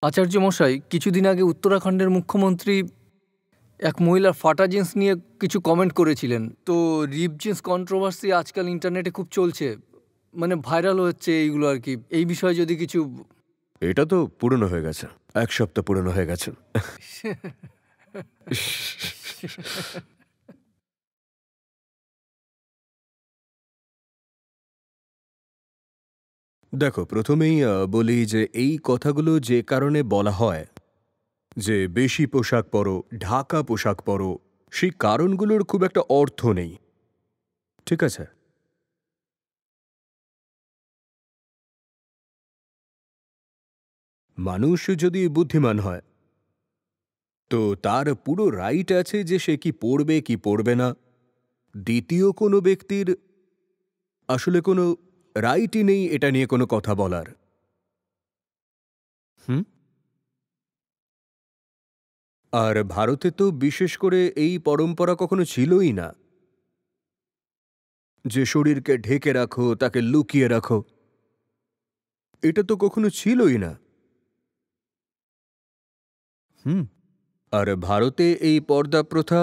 আচার্য মশাই, কিছুদিন আগে উত্তরাখণ্ডের মুখ্যমন্ত্রী এক মহিলার ফাটা জিন্স নিয়ে কিছু কমেন্ট করেছিলেন। তো রিপ জিন্স কন্ট্রোভার্সি আজকাল ইন্টারনেটে খুব চলছে, মানে ভাইরাল হচ্ছে এইগুলো আর কি। এই বিষয়ে যদি কিছু এটা তো পুরনো হয়ে গেছে, 1 সপ্তাহ পুরনো হয়ে গেছে। দেখো, প্রথমেই বলি যে এই কথাগুলো যে কারণে বলা হয় যে বেশি পোশাক পরো, ঢাকা পোশাক পরো, সেই কারণগুলোর খুব একটা অর্থ নেই, ঠিক আছে? মানুষ যদি বুদ্ধিমান হয় তো তার পুরো রাইট আছে যে সে কি পড়বে কি পড়বে না। দ্বিতীয় কোনো ব্যক্তির আসলে কোনো রাইটই নেই এটা নিয়ে কোনো কথা বলার। হুম। আর ভারতে তো বিশেষ করে এই পরম্পরা কখনো ছিলই না যে শরীরকে ঢেকে রাখো, তাকে লুকিয়ে রাখো। এটা তো কখনো ছিলই না। হুম। আর ভারতে এই পর্দা প্রথা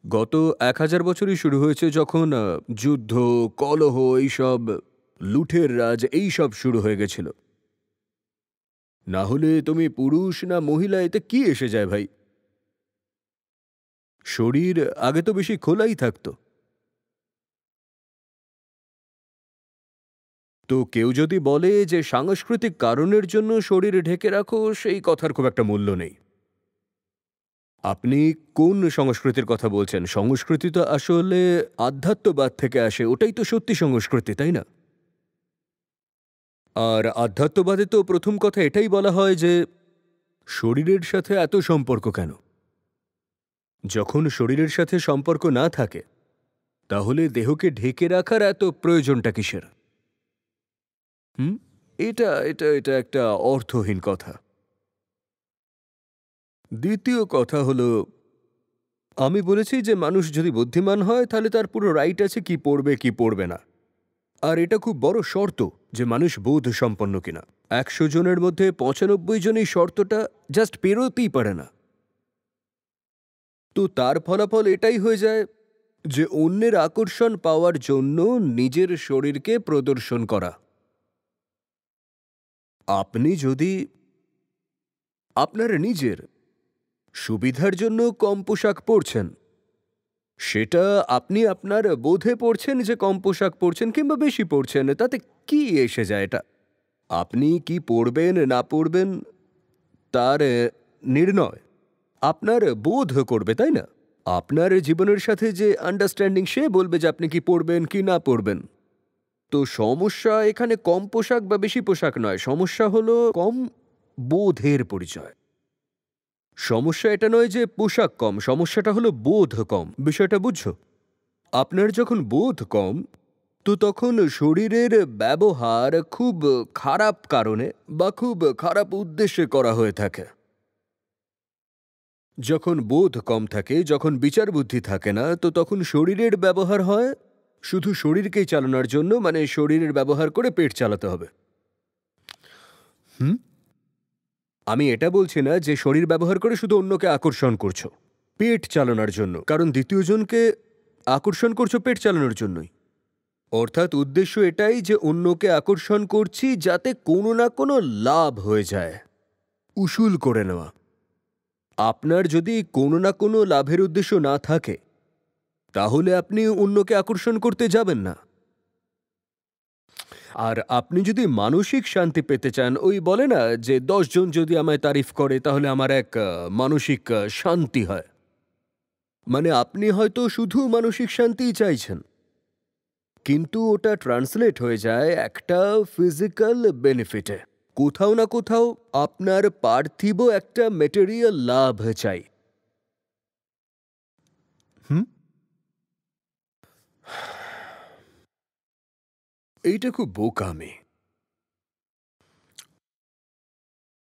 গত 1000 বছরই শুরু হয়েছে, যখন যুদ্ধ, কলহ, এইসব লুঠের রাজ এইসব শুরু হয়ে গেছিল। না হলে তুমি পুরুষ না মহিলা এতে কি এসে যায় ভাই? শরীর আগে তো বেশি খোলাই থাকতো। তো কেউ যদি বলে যে সাংস্কৃতিক কারণের জন্য শরীর ঢেকে রাখো, সেই কথার খুব একটা মূল্য নেই। আপনি কোন সংস্কৃতির কথা বলছেন? সংস্কৃতি তো আসলে আধ্যাত্মবাদ থেকে আসে, ওটাই তো সত্যি সংস্কৃতি, তাই না? আর আধ্যাত্মবাদে তো প্রথম কথা এটাই বলা হয় যে শরীরের সাথে এত সম্পর্ক কেন? যখন শরীরের সাথে সম্পর্ক না থাকে তাহলে দেহকে ঢেকে রাখার এত প্রয়োজনটা কিসের? হুম। এটা এটা এটা একটা অর্থহীন কথা। দ্বিতীয় কথা হলো, আমি বলেছি যে মানুষ যদি বুদ্ধিমান হয় তাহলে তার পুরো রাইট আছে কি পড়বে কি পড়বে না। আর এটা খুব বড় শর্ত যে মানুষ বোধ সম্পন্ন কিনা। 100 জনের মধ্যে 95 জন এই শর্তটা জাস্ট পেরোতেই পারে না। তো তার ফলাফল এটাই হয়ে যায় যে অন্যের আকর্ষণ পাওয়ার জন্য নিজের শরীরকে প্রদর্শন করা। আপনি যদি আপনার নিজের সুবিধার জন্য কম পোশাক পরছেন, সেটা আপনি আপনার বোধে পড়ছেন যে কম পোশাক পরছেন কিংবা বেশি পরছেন, তাতে কি এসে যায়? এটা আপনি কি পড়বেন না পড়বেন তার নির্ণয় আপনার বোধ করবে, তাই না? আপনার জীবনের সাথে যে আন্ডারস্ট্যান্ডিং, সে বলবে যে আপনি কি পড়বেন কি না পড়বেন। তো সমস্যা এখানে কম পোশাক বা বেশি পোশাক নয়, সমস্যা হলো কম বোধের পরিচয়। সমস্যা এটা নয় যে পোশাক কম, সমস্যাটা হলো বোধ কম। বিষয়টা বুঝছো? আপনার যখন বোধ কম, তো তখন শরীরের ব্যবহার খুব খারাপ কারণে বা খুব খারাপ উদ্দেশ্যে করা হয়ে থাকে। যখন বোধ কম থাকে, যখন বিচার বুদ্ধি থাকে না, তো তখন শরীরের ব্যবহার হয় শুধু শরীরকেই চালানোর জন্য, মানে শরীরের ব্যবহার করে পেট চালাতে হবে। হুম। আমি এটা বলছি না যে শরীর ব্যবহার করে শুধু অন্যকে আকর্ষণ করছো পেট চালানোর জন্য, কারণ দ্বিতীয় জনকে আকর্ষণ করছো পেট চালানোর জন্যই। অর্থাৎ উদ্দেশ্য এটাই যে অন্যকে আকর্ষণ করছি যাতে কোনো না কোনো লাভ হয়ে যায়, উসুল করে নেওয়া। আপনার যদি কোনো না কোনো লাভের উদ্দেশ্য না থাকে তাহলে আপনি অন্যকে আকর্ষণ করতে যাবেন না। আর আপনি যদি মানসিক শান্তি পেতে চান, ওই বলে না যে 10 জন যদি আমায় তারিফ করে তাহলে আমার এক মানসিক শান্তি হয়, মানে আপনি হয়তো শুধু মানসিক শান্তিই চাইছেন, কিন্তু ওটা ট্রান্সলেট হয়ে যায় একটা ফিজিক্যাল বেনিফিটে। কোথাও না কোথাও আপনার পার্থিব একটা মেটেরিয়াল লাভ চাই। হুম। এইটা খুব বোকামি।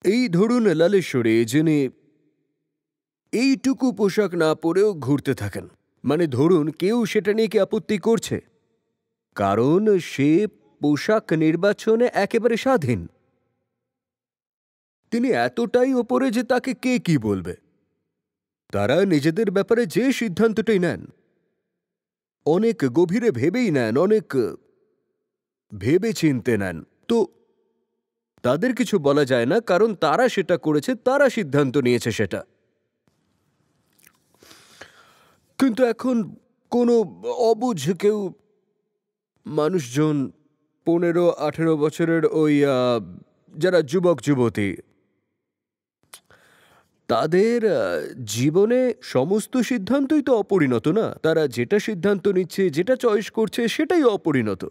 এই ধরুন লালেশ্বরে, যিনি এইটুকু পোশাক না পরেও ঘুরতে থাকেন, মানে ধরুন কেউ সেটা নিয়ে কি আপত্তি করছে, কারণ সে পোশাক নির্বাচনে একেবারে স্বাধীন। তিনি এতটাই ওপরে যে তাকে কে কি বলবে। তারা নিজেদের ব্যাপারে যে সিদ্ধান্তটাই নেন অনেক গভীরে ভেবেই নেন, অনেক ভেবে চিনতে নেন। তো তাদের কিছু বলা যায় না, কারণ তারা সেটা করেছে, তারা সিদ্ধান্ত নিয়েছে সেটা। কিন্তু এখন কোনো অবুঝ কেউ মানুষজন 15-18 বছরের ওই যারা যুবক যুবতী, তাদের জীবনে সমস্ত সিদ্ধান্তই তো অপরিণত না। তারা যেটা সিদ্ধান্ত নিচ্ছে, যেটা চয়েস করছে, সেটাই অপরিণত।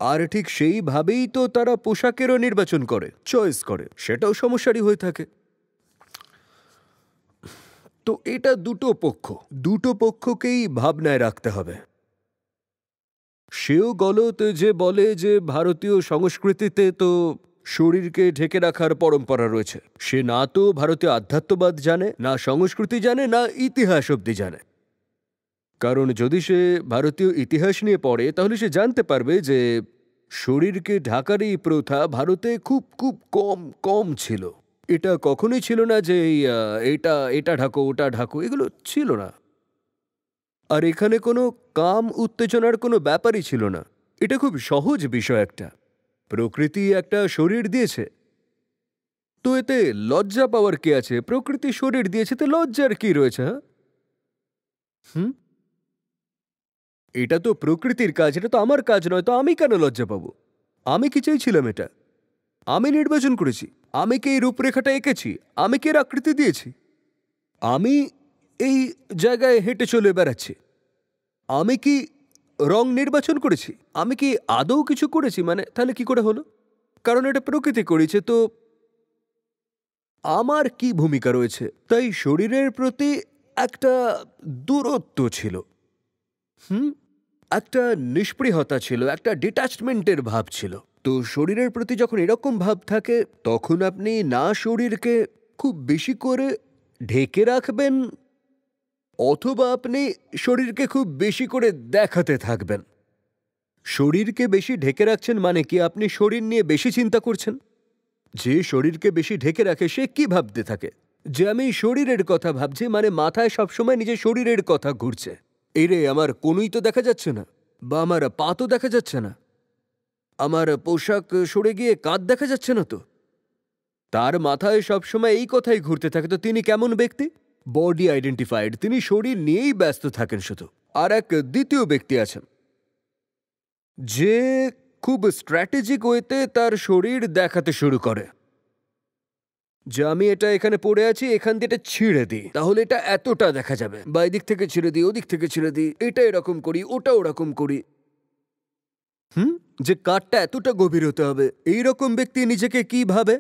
আর ঠিক সেইভাবেই তো তারা পোশাকেরও নির্বাচন করে, চয়েস করে, সেটাও সমস্যারই হয়ে থাকে। তো এটা দুটো পক্ষকেই ভাবনায় রাখতে হবে। সেও গলত যে বলে যে ভারতীয় সংস্কৃতিতে তো শরীরকে ঢেকে রাখার পরম্পরা রয়েছে। সে না তো ভারতীয় আধ্যাত্মবাদ জানে, না সংস্কৃতি জানে, না ইতিহাস অব্দি জানে। কারণ যদি সে ভারতীয় ইতিহাস নিয়ে পড়ে তাহলে সে জানতে পারবে যে শরীরকে ঢাকার এই প্রথা ভারতে খুব খুব কম কম ছিল। এটা কখনোই ছিল না যে এটা ঢাকো, ওটা ঢাকো, এগুলো ছিল না। আর এখানে কোনো কাম উত্তেজনার কোনো ব্যাপারই ছিল না। এটা খুব সহজ বিষয় একটা। প্রকৃতি একটা শরীর দিয়েছে, তো এতে লজ্জা পাওয়ার কি আছে? প্রকৃতি শরীর দিয়েছে, তো লজ্জার কি রয়েছে? হ্যাঁ, এটা তো প্রকৃতির কাজ, এটা তো আমার কাজ নয়, তো আমি কেন লজ্জা পাবো? আমি কি চাইছিলাম এটা? আমি নির্বাচন করেছি। আমি কি এই রূপরেখাটা এঁকেছি? আমি কি এর আকৃতি দিয়েছি? আমি এই জায়গায় হেঁটে চলে বেড়াচ্ছি। আমি কি রং নির্বাচন করেছি? আমি কি আদৌ কিছু করেছি? মানে তাহলে কি করে হলো? কারণ এটা প্রকৃতি করেছে, তো আমার কি ভূমিকা রয়েছে? তাই শরীরের প্রতি একটা দূরত্ব ছিল, একটা নিষ্পৃহতা ছিল, একটা ডিট্যাচমেন্টের ভাব ছিল। তো শরীরের প্রতি যখন এরকম ভাব থাকে, তখন আপনি না শরীরকে খুব বেশি করে ঢেকে রাখবেন, অথবা আপনি শরীরকে খুব বেশি করে দেখাতে থাকবেন। শরীরকে বেশি ঢেকে রাখছেন মানে কি? আপনি শরীর নিয়ে বেশি চিন্তা করছেন। যে শরীরকে বেশি ঢেকে রাখে সে কি ভাবতে থাকে? যে আমি শরীরের কথা ভাবছি, মানে মাথায় সবসময় নিজের শরীরের কথা ঘুরছে। এই রে, আমার কোনোই তো দেখা যাচ্ছে না, বা আমার পা তো দেখা যাচ্ছে না, আমার পোশাক সরে গিয়ে কাঁধ দেখা যাচ্ছে না তো। তার মাথায় সবসময় এই কথাই ঘুরতে থাকে। তো তিনি কেমন ব্যক্তি? Body identified. তিনি শরীর নিয়েই ব্যস্ত থাকেন শুধু। আর এক দ্বিতীয় ব্যক্তি আছেন যে খুব স্ট্র্যাটেজিক ওয়েতে তার শরীর দেখাতে শুরু করে, যে আমি এটা এখানে পড়ে আছি, এখান দিয়ে এটা ছিঁড়ে দিই, তাহলে এটা এতটা দেখা যাবে, বা এদিক থেকে ছিঁড়ে দিই, ওদিক থেকে ছিঁড়ে দিই, এটা এরকম করি, ওটা ওরকম করি। যে কাঠটা এতটা গভীর হতে হবে। এইরকম ব্যক্তি নিজেকে কি ভাবে?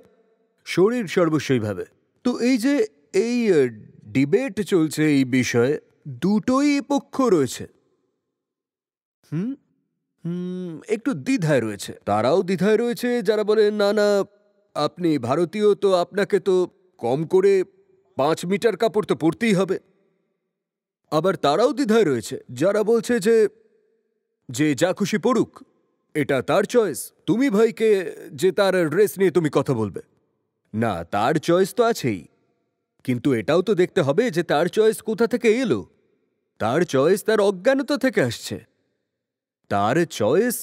শরীর সর্বস্বই ভাবে। তো এই যে এই ডিবেট চলছে এই বিষয়ে, দুটোই পক্ষ রয়েছে। একটু দ্বিধায় রয়েছে। তারাও দ্বিধায় রয়েছে যারা বলে না না, আপনি ভারতীয়, তো আপনাকে তো কম করে 5 মিটার কাপড় তো পরতেই হবে। আবার তারাও দ্বিধায় রয়েছে যারা বলছে যে যে যা খুশি পড়ুক, এটা তার চয়েস। তুমি ভাইকে যে তার ড্রেস নিয়ে তুমি কথা বলবে না, তার চয়েস তো আছেই, কিন্তু এটাও তো দেখতে হবে যে তার চয়েস কোথা থেকে এলো। তার চয়েস তার অজ্ঞানতা থেকে আসছে। তার চয়েস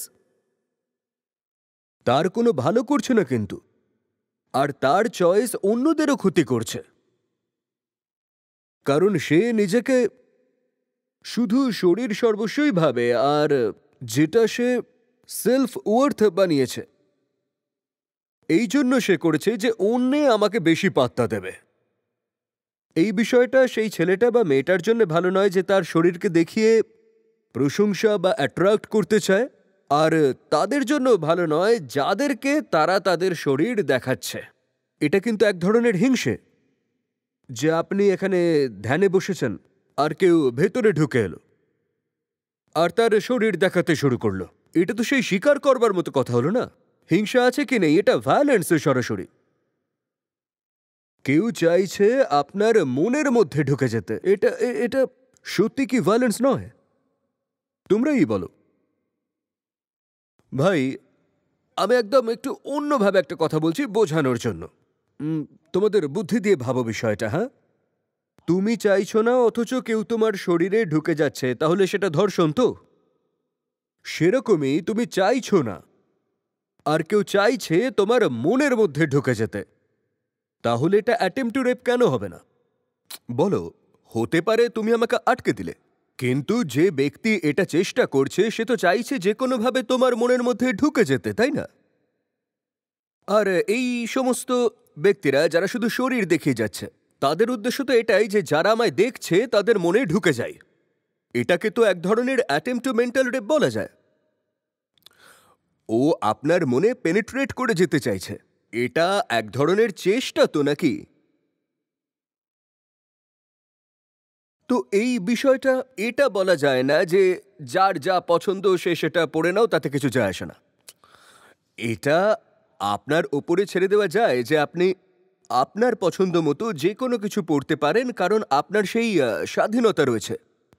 তার কোনো ভালো করছে না কিন্তু, আর তার চয়েস অন্যদেরও ক্ষতি করছে, কারণ সে নিজেকে শুধু শরীর সর্বস্বই ভাবে, আর যেটা সে সেলফ ওয়ার্থ বানিয়েছে, এই জন্য সে করেছে যে অন্যে আমাকে বেশি পাত্তা দেবে। এই বিষয়টা সেই ছেলেটা বা মেয়েটার জন্য ভালো নয় যে তার শরীরকে দেখিয়ে প্রশংসা বা অ্যাট্রাক্ট করতে চায়, আর তাদের জন্য ভালো নয় যাদেরকে তারা তাদের শরীর দেখাচ্ছে। এটা কিন্তু এক ধরনের হিংসে, যে আপনি এখানে ধ্যানে বসেছেন আর কেউ ভেতরে ঢুকে এলো আর তার শরীর দেখাতে শুরু করলো। এটা তো সেই স্বীকার করবার মতো কথা হলো না। হিংসা আছে কি নেই, এটা ভায়োলেন্সের সরাসরি। কেউ চাইছে আপনার মনের মধ্যে ঢুকে যেতে। এটা এটা সত্যি কি ভায়োলেন্স নয়? তোমরাই বলো ভাই। আমি একদম একটু অন্যভাবে একটা কথা বলছি বোঝানোর জন্য। তোমাদের বুদ্ধি দিয়ে ভাবো বিষয়টা, হ্যাঁ? তুমি চাইছো না অথচ কেউ তোমার শরীরে ঢুকে যাচ্ছে, তাহলে সেটা ধর্ষণ তো? সেরকমই তুমি চাইছো না আর কেউ চাইছে তোমার মনের মধ্যে ঢুকে যেতে, তাহলে এটা অ্যাটেম্প্ট টু রেপ কেন হবে না? বলো, হতে পারে তুমি আমাকে আটকে দিলে, কিন্তু যে ব্যক্তি এটা চেষ্টা করছে সে তো চাইছে যে কোনোভাবে তোমার মনের মধ্যে ঢুকে যেতে, তাই না? আর এই সমস্ত ব্যক্তিরা যারা শুধু শরীর দেখিয়ে যাচ্ছে, তাদের উদ্দেশ্য তো এটাই যে যারা আমায় দেখছে তাদের মনে ঢুকে যায়। এটাকে তো এক ধরনের অ্যাটেম্প্ট টু মেন্টাল রেপ বলা যায়। ও আপনার মনে পেনিট্রেট করে যেতে চাইছে, এটা এক ধরনের চেষ্টা তো, নাকি? তো এই বিষয়টা এটা বলা যায় না যে যার যা পছন্দ সে সেটা পড়ে নাও, তাতে কিছু যায় আসে না। এটা আপনার ওপরে ছেড়ে দেওয়া যায় যে আপনি আপনার পছন্দ মতো যে কোনো কিছু পড়তে পারেন, কারণ আপনার সেই স্বাধীনতা রয়েছে।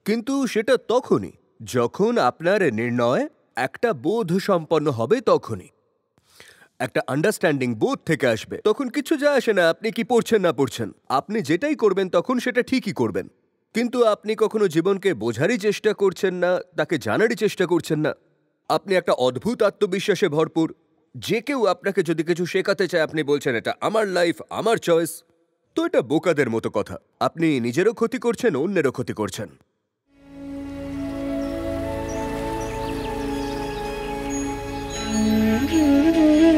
কিন্তু সেটা তখনই যখন আপনার নির্ণয় একটা বোধ সম্পন্ন হবে, তখনই একটা আন্ডারস্ট্যান্ডিং বোধ থেকে আসবে। তখন কিছু যায় আসে না আপনি কি পড়ছেন না পড়ছেন, আপনি যেটাই করবেন তখন সেটা ঠিকই করবেন। কিন্তু আপনি কখনো জীবনকে বোঝারই চেষ্টা করছেন না, তাকে জানারই চেষ্টা করছেন না। আপনি একটা অদ্ভুত আত্মবিশ্বাসে ভরপুর। যে কেউ আপনাকে যদি কিছু শেখাতে চায় আপনি বলছেন এটা আমার লাইফ, আমার চয়েস। তো এটা বোকাদের মতো কথা। আপনি নিজেরও ক্ষতি করছেন, অন্যেরও ক্ষতি করছেন। Mm-hmm.